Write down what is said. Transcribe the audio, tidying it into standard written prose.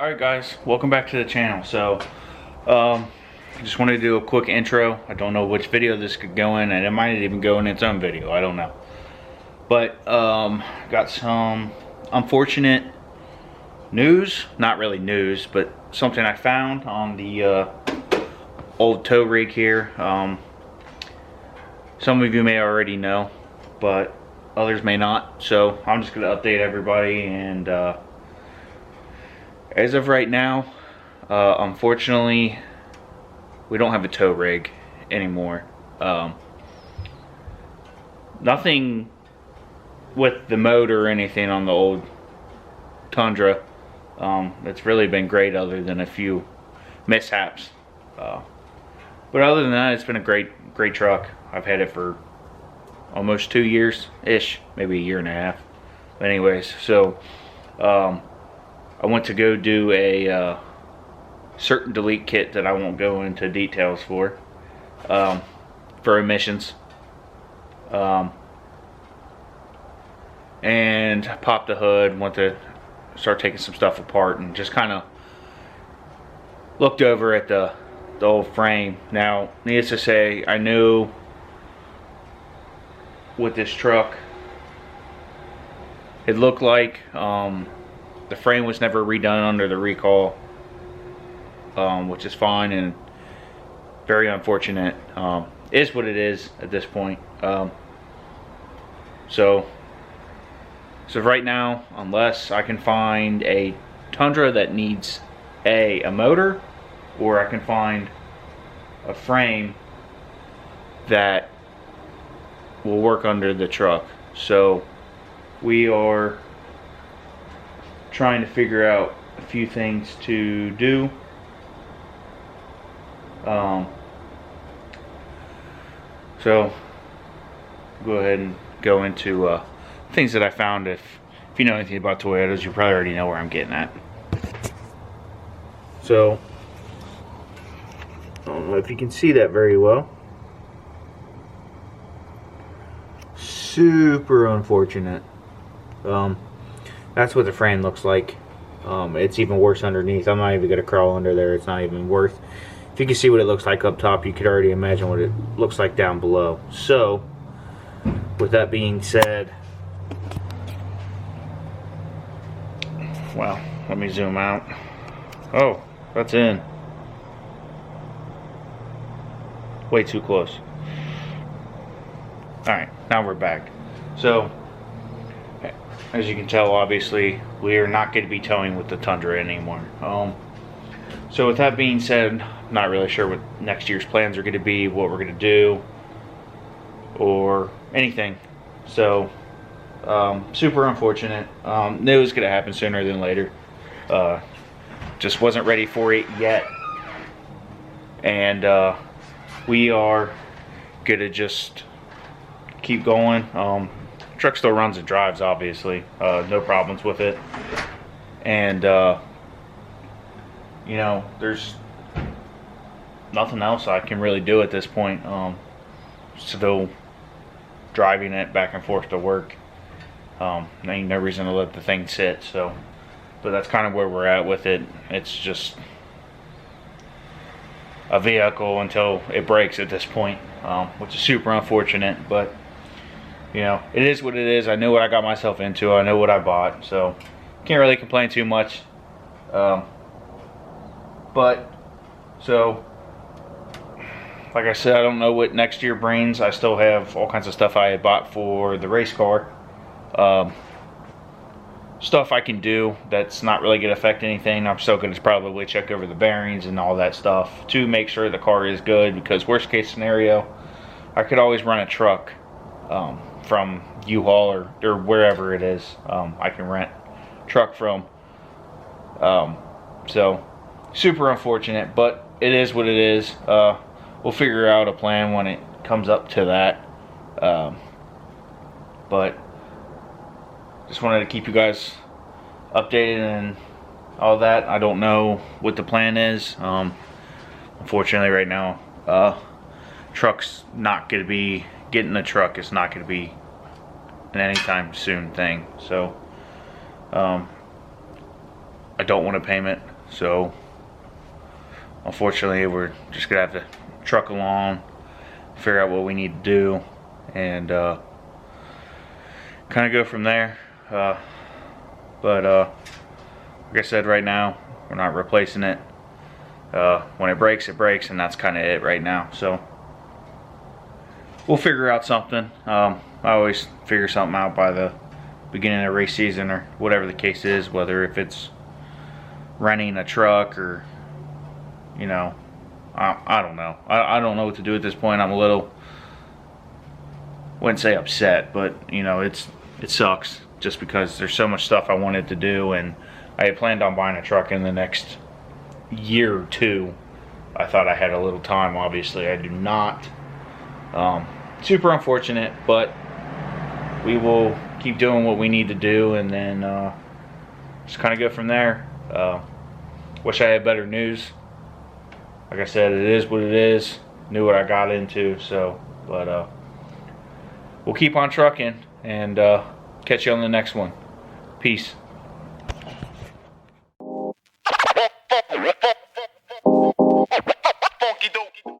Alright guys, welcome back to the channel. So I just wanted to do a quick intro. I don't know which video this could go in, and it might even go in its own video, I don't know. But got some unfortunate news, not really news, but something I found on the old tow rig here. Some of you may already know, but others may not. So I'm just going to update everybody, and as of right now, unfortunately, we don't have a tow rig anymore. Nothing with the motor or anything on the old Tundra. It's really been great, other than a few mishaps. But other than that, it's been a great truck. I've had it for almost 2 years-ish, maybe a year and a half. But anyways, so I went to go do a certain delete kit that I won't go into details for emissions. And popped the hood, went to start taking some stuff apart, and just kind of looked over at the old frame. Now, needless to say, I knew with this truck, it looked like the frame was never redone under the recall, which is fine and very unfortunate. Is what it is at this point. So right now, unless I can find a Tundra that needs a motor, or I can find a frame that will work under the truck. So we are trying to figure out a few things to do. So go ahead and go into things that I found. If you know anything about Toyotas, you probably already know where I'm getting at. So I don't know if you can see that very well. Super unfortunate. That's what the frame looks like. It's even worse underneath. I'm not even going to crawl under there. It's not even worth. If you can see what it looks like up top, you could already imagine what it looks like down below. So with that being said, well, let me zoom out. Oh, that's in. Way too close. Alright, now we're back. So as you can tell, obviously, we are not going to be towing with the Tundra anymore. So with that being said, I'm not really sure what next year's plans are going to be, what we're going to do, or anything. So, super unfortunate. Knew it was going to happen sooner than later. Just wasn't ready for it yet. And we are going to just keep going. Truck still runs and drives, obviously. No problems with it. And you know, there's nothing else I can really do at this point. Still driving it back and forth to work. Ain't no reason to let the thing sit. So, but that's kind of where we're at with it. It's just a vehicle until it breaks at this point, which is super unfortunate. But you know, it is what it is. I knew what I got myself into. I know what I bought, so can't really complain too much. But so, like I said, I don't know what next year brings. I still have all kinds of stuff I had bought for the race car. Stuff I can do that's not really going to affect anything. I'm still going to probably check over the bearings and all that stuff to make sure the car is good, because worst case scenario, I could always run a truck from U-Haul or wherever it is. I can rent truck from. So super unfortunate, but it is what it is. We'll figure out a plan when it comes up to that. But just wanted to keep you guys updated and all that. I don't know what the plan is. Unfortunately right now, truck's not going to be getting the truck. It's not going to be an anytime soon thing. So I don't want a payment, so unfortunately we're just gonna have to truck along, figure out what we need to do, and kind of go from there. But like I said, right now we're not replacing it. When it breaks, and that's kind of it right now. So we'll figure out something. I always figure something out by the beginning of race season, or whatever the case is, whether if it's renting a truck or, you know, I don't know. I don't know what to do at this point. I'm a little, wouldn't say upset, but you know, it sucks just because there's so much stuff I wanted to do, and I had planned on buying a truck in the next year or two. I thought I had a little time. Obviously I do not. Super unfortunate, but we will keep doing what we need to do, and then just kind of go from there. Wish I had better news. Like I said, it is what it is. Knew what I got into, so, but we'll keep on trucking, and catch you on the next one. Peace.